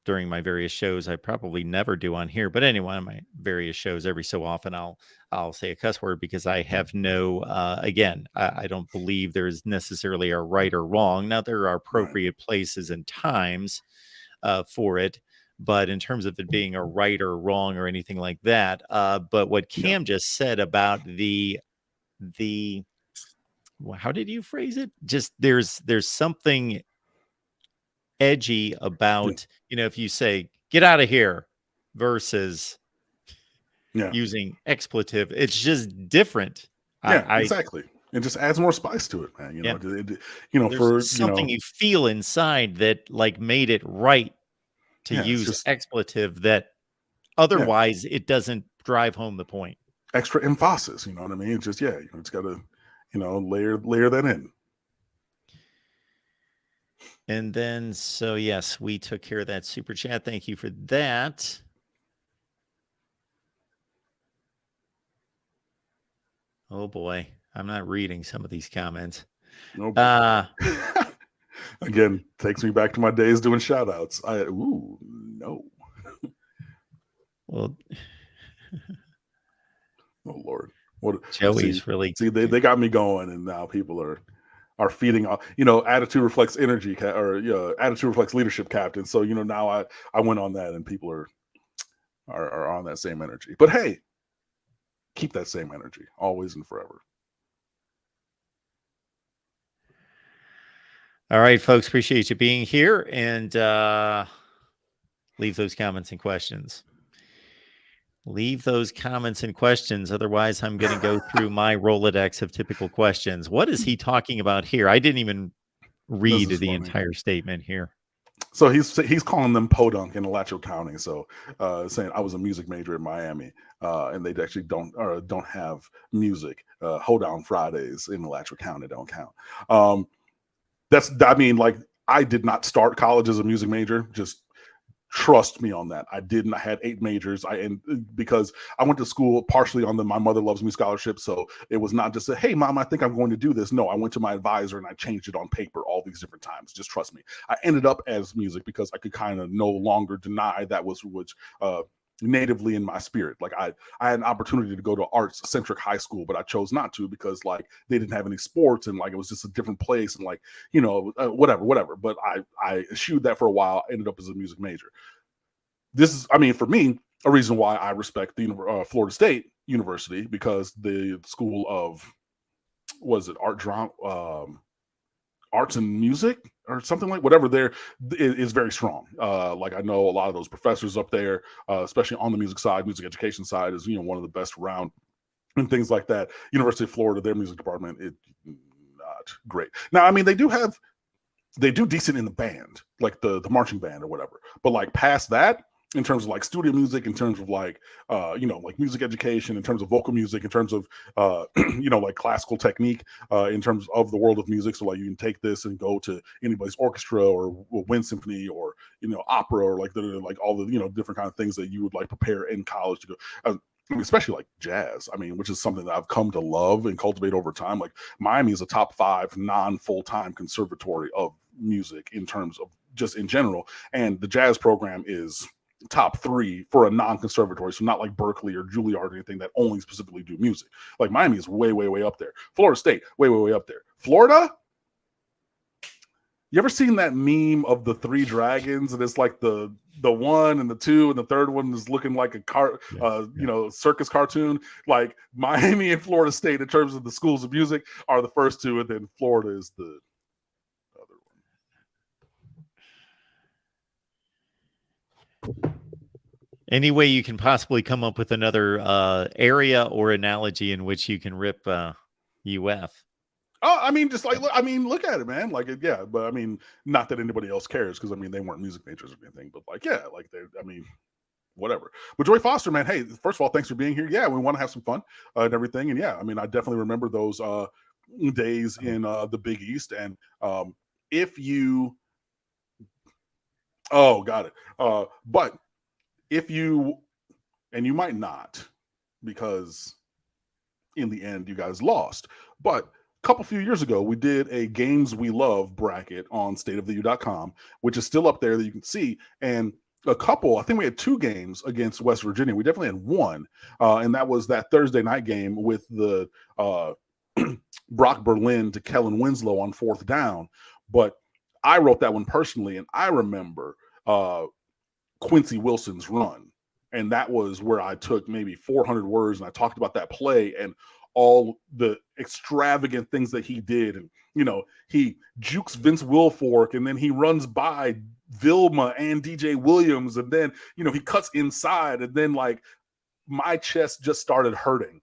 during my various shows, I probably never do on here. But anyway, on my various shows, every so often, I'll say a cuss word, because I have no, again, I don't believe there's necessarily a right or wrong. Now, there are appropriate places and times for it. But in terms of it being a right or wrong or anything like that, but what Cam just said about the, how did you phrase it? Just there's something edgy about, if you say, get out of here versus using expletive. It's just different. Exactly. It just adds more spice to it, man. There's something you feel inside that like made it right to use expletive that otherwise it doesn't drive home the point. Extra emphasis, you know what I mean? It's just, it's got to, layer that in. And then, so yes, we took care of that super chat. Thank you for that. Oh boy, I'm not reading some of these comments. Nope. Again, takes me back to my days doing shout outs. No. Well, oh Lord. What Joey's really they got me going, and now people are feeding off, attitude reflects energy attitude reflects leadership, captain. So, now I went on that and people are on that same energy. But hey, keep that same energy always and forever. All right, folks, appreciate you being here, and leave those comments and questions. Leave those comments and questions. Otherwise, I'm going to go through my Rolodex of typical questions. What is he talking about here? I didn't even read the entire statement here. So he's calling them podunk in Alachua County. So saying I was a music major in Miami, and they actually don't have music. Hold Down Fridays in Alachua County don't count. I did not start college as a music major. Just trust me on that. I had 8 majors. Because I went to school partially on the My Mother Loves Me scholarship. So it was not just hey mom, I think I'm going to do this. No, I went to my advisor and I changed it on paper all these different times. Just trust me. I ended up as music because I could kind of no longer deny that was natively in my spirit. Like I had an opportunity to go to arts centric high school, but I chose not to because like they didn't have any sports and like it was just a different place and like whatever. But I eschewed that for a while. Ended up as a music major. This is, for me, a reason why I respect the Florida State University, because the School of arts and music or something like whatever there is very strong. Like I know a lot of those professors up there, especially on the music side, music education side, is one of the best around and things like that. University of Florida, their music department is not great. Now, they do decent in the band, like the marching band or whatever. But like past that, in terms of like studio music, in terms of like like music education, in terms of vocal music, in terms of like classical technique, in terms of the world of music. So like you can take this and go to anybody's orchestra or wind symphony or opera or like all the different kind of things that you would like prepare in college to go. Especially like jazz, which is something that I've come to love and cultivate over time. Like Miami is a top 5 non-full-time conservatory of music in terms of just in general, and the jazz program is top 3 for a non-conservatory. So not like Berkeley or Juilliard or anything that only specifically do music. Like Miami is way, way, way up there. Florida State, way, way, way up there. Florida, you ever seen that meme of the 3 dragons and it's like the 1 and the 2 and the third one is looking like a circus cartoon? Like Miami and Florida State in terms of the schools of music are the first 2, and then Florida is the other one. Any way you can possibly come up with another area or analogy in which you can rip UF? Oh, just like, look at it, man. Like, yeah, but not that anybody else cares because they weren't music majors or anything. But like, yeah, like they're, whatever. But Joy Foster, man, hey, first of all, thanks for being here. Yeah, we want to have some fun and everything. And yeah, I definitely remember those days in the Big East. And if you, got it. But if you, and you might not, because in the end you guys lost, but a few years ago, we did a Games We Love bracket on stateoftheu.com, which is still up there that you can see. And I think we had 2 games against West Virginia. We definitely had 1. And that was that Thursday night game with the Brock Berlin to Kellen Winslow on 4th down. But I wrote that one personally, and I remember Quincy Wilson's run. And that was where I took maybe 400 words and I talked about that play and all the extravagant things that he did and he jukes Vince Wilfork, and then he runs by Vilma and DJ Williams, and then, he cuts inside, and then like my chest just started hurting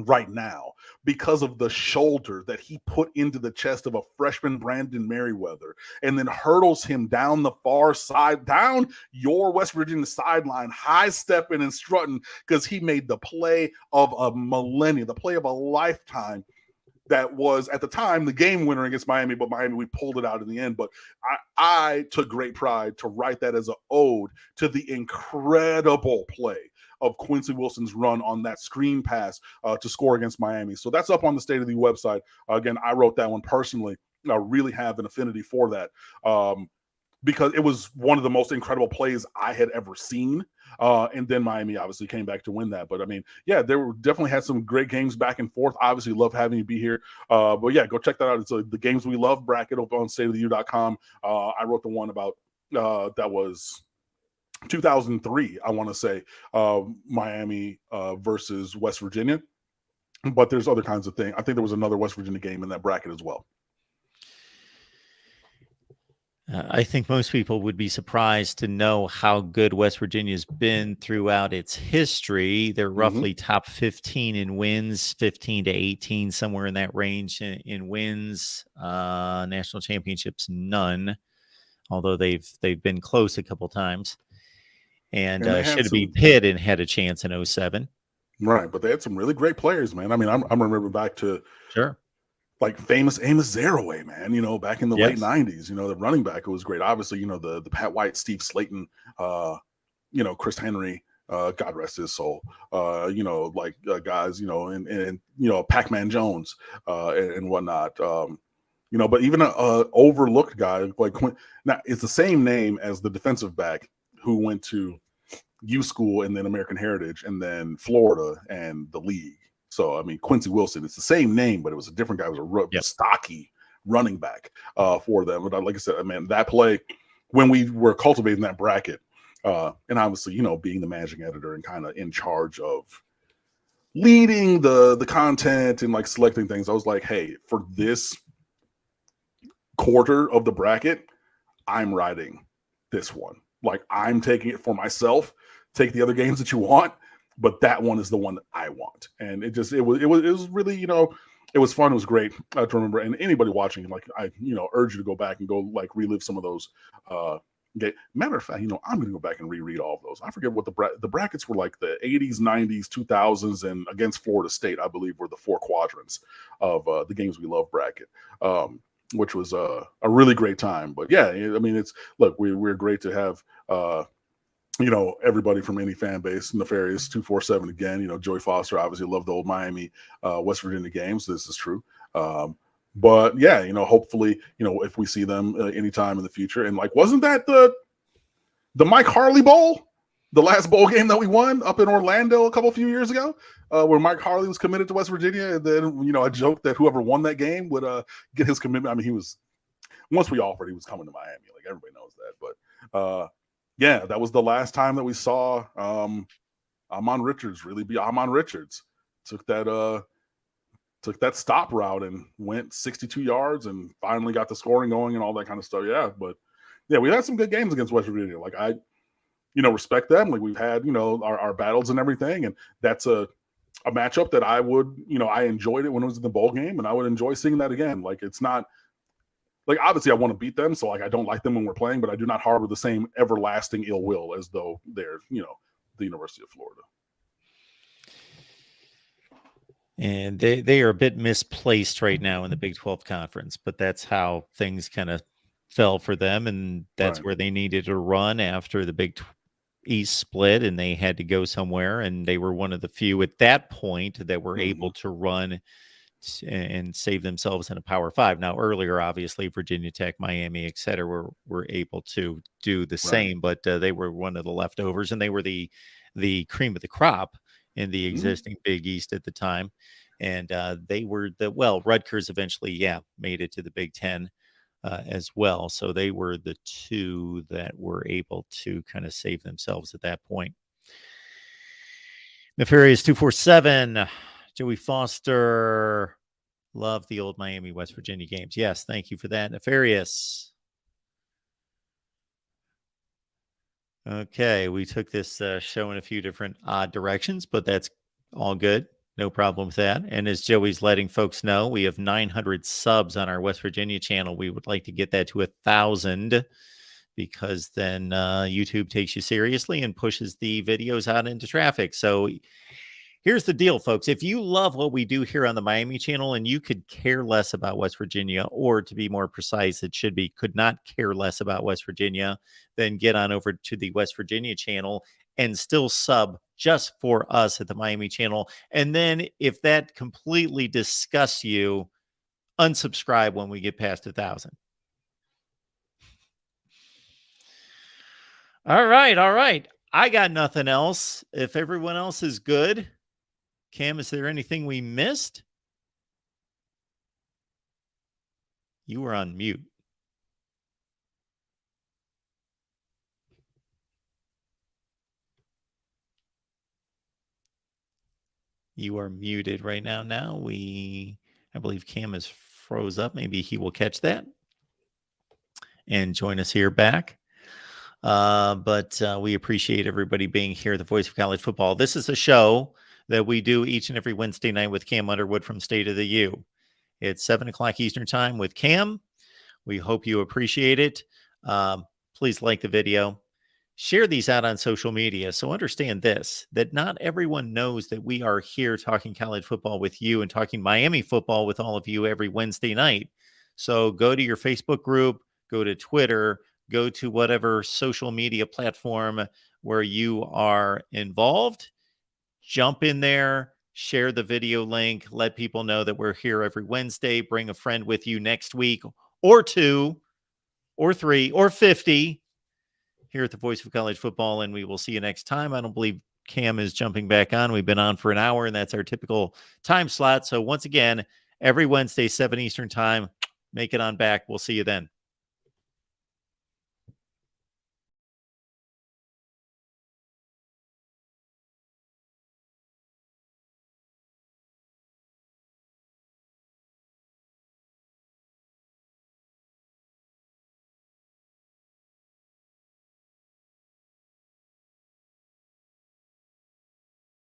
right now because of the shoulder that he put into the chest of a freshman Brandon Merriweather, and then hurdles him down the far side, down your West Virginia sideline, high stepping and strutting, because he made the play of a millennium, the play of a lifetime. That was at the time the game winner against Miami, but Miami, we pulled it out in the end. But I took great pride to write that as an ode to the incredible play of Quincy Wilson's run on that screen pass to score against Miami. So that's up on the State of the U website. Again, I wrote that one personally. I really have an affinity for that because it was one of the most incredible plays I had ever seen. And then Miami obviously came back to win that. But I mean, yeah, there were definitely had some great games back and forth. Obviously, love having you be here. But yeah, go check that out. It's the Games We Love bracket over on stateoftheu.com. I wrote the one about that was 2003, I want to say, Miami versus West Virginia. But there's other kinds of things. I think there was another West Virginia game in that bracket as well. I think most people would be surprised to know how good West Virginia's been throughout its history. They're roughly top 15 in wins, 15 to 18, somewhere in that range in wins. National championships, none, although they've been close a couple times. And should be Pitt and had a chance in 07. Right, but they had some really great players, man. I mean, I'm remembering back to like famous Amos Zaraway, man, back in the late 90s, the running back, it was great. Obviously, the Pat White, Steve Slayton, Chris Henry, God rest his soul, guys, and Pac-Man Jones and whatnot, but even an overlooked guy like Quinn. Now, it's the same name as the defensive back who went to U School and then American Heritage and then Florida and the league. So, I mean, Quincy Wilson, it's the same name, but it was a different guy. It was a stocky running back for them. But like I said, man, that play, when we were cultivating that bracket, and obviously, being the managing editor and kind of in charge of leading the content and like selecting things, I was like, hey, for this quarter of the bracket, I'm writing this one. Like, I'm taking it for myself. Take the other games that you want, but that one is the one that I want. And it was really, it was fun. It was great to remember. And anybody watching, like, I urge you to go back and go like relive some of those. Matter of fact, I'm going to go back and reread all of those. I forget what the brackets were like. The 80s, 90s, 2000s, and against Florida State, I believe, were the four quadrants of the Games We Love bracket. Which was a really great time. But yeah, I mean, we're great to have, everybody from any fan base. Nefarious 247 again, Joey Foster, obviously loved the old Miami, West Virginia games. This is true. But yeah, hopefully, if we see them anytime in the future. And like, wasn't that the Mike Harley Bowl? The last bowl game that we won up in Orlando a few years ago, where Mike Harley was committed to West Virginia. And then, I joked that whoever won that game would get his commitment. I mean, once we offered, he was coming to Miami. Like, everybody knows that. But yeah, that was the last time that we saw Ahman Richards really be Ahman Richards. Took that stop route and went 62 yards and finally got the scoring going and all that kind of stuff. Yeah, but yeah, we had some good games against West Virginia. Like, I respect them. Like, we've had, our battles and everything. And that's a matchup that I would, I enjoyed it when it was in the bowl game, and I would enjoy seeing that again. Like, it's not like, obviously I want to beat them. So like, I don't like them when we're playing, but I do not harbor the same everlasting ill will as though they're, the University of Florida. And they are a bit misplaced right now in the Big 12 conference, but that's how things kind of fell for them. And that's where they needed to run after the Big East split, and they had to go somewhere. And they were one of the few at that point that were able to run and save themselves in a Power Five. Now, earlier, obviously, Virginia Tech, Miami, et cetera, were able to do the same, but they were one of the leftovers, and they were the cream of the crop in the existing Big East at the time. And they were Rutgers eventually, made it to the Big Ten as well. So they were the two that were able to kind of save themselves at that point. Nefarious 247, Joey Foster, Love the old Miami, West Virginia games. Yes, thank you for that. Nefarious. Okay, we took this show in a few different odd directions, but that's all good. No problem with that. And as Joey's letting folks know, we have 900 subs on our West Virginia channel. We would like to get that to 1,000 because then YouTube takes you seriously and pushes the videos out into traffic. So here's the deal, folks. If you love what we do here on the Miami channel and you could care less about West Virginia, or to be more precise, it should be could not care less about West Virginia, then get on over to the West Virginia channel and still sub just for us at the Miami channel. And then if that completely disgusts you, unsubscribe when we get past 1,000. All right. All right. I got nothing else. If everyone else is good. Cam, is there anything we missed? You were on mute. You are muted right now. I believe Cam is froze up. Maybe he will catch that and join us here back. But we appreciate everybody being here, the Voice of College Football. This is a show that we do each and every Wednesday night with Cam Underwood from State of the U. It's 7 o'clock Eastern time with Cam. We hope you appreciate it. Please like the video. Share these out on social media. So understand this, that not everyone knows that we are here talking college football with you and talking Miami football with all of you every Wednesday night. So go to your Facebook group, go to Twitter, go to whatever social media platform where you are involved. Jump in there, share the video link, let people know that we're here every Wednesday. Bring a friend with you next week, or 2, or 3, or 50 here at the Voice of College Football, and we will see you next time. I don't believe Cam is jumping back on. We've been on for an hour, and that's our typical time slot. So once again, every Wednesday, 7 Eastern time, make it on back. We'll see you then.